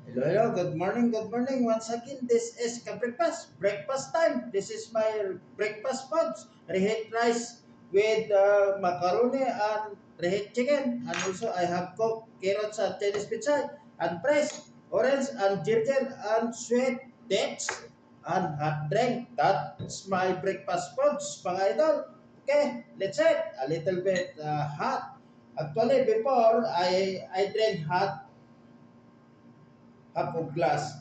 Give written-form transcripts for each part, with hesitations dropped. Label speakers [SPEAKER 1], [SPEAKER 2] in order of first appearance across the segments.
[SPEAKER 1] Hello, hello. Good morning. Once again, this is breakfast time. This is my breakfast foods. Reheat rice with macaroni and reheat chicken. And also I have cooked carrots and Chinese pizza and fresh orange and ginger and sweet dates and hot drink. That's my breakfast foods, mga idol. Okay, let's eat a little bit hot. Actually, before I drink hot half of glass.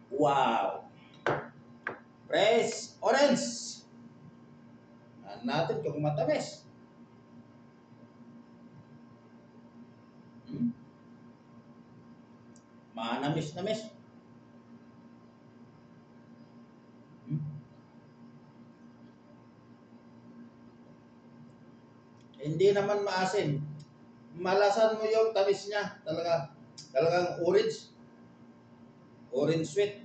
[SPEAKER 1] Wow! Fresh orange. Natin kung matamis. Hmm? Manamis-namis. Hmm? Hindi naman maasim. Malasan mo yung tamis niya. Talagang orange. Orange sweet.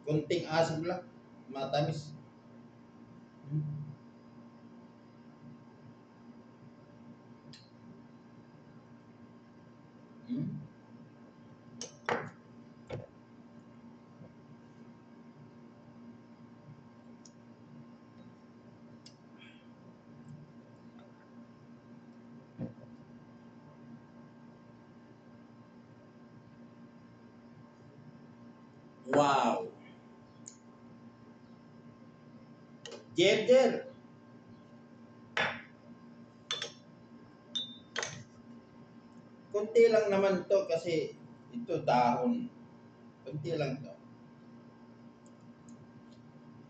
[SPEAKER 1] Kunting asim lang. Matamis. Hmm? Hmm? Wow! Jer. Kunti lang naman to kasi ito dahon. Kunti lang to.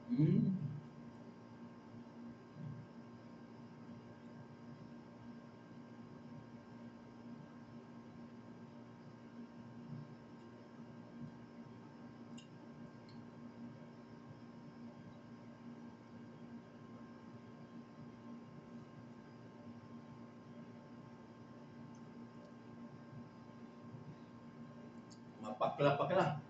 [SPEAKER 1] Hmm? Mapakla-pakla.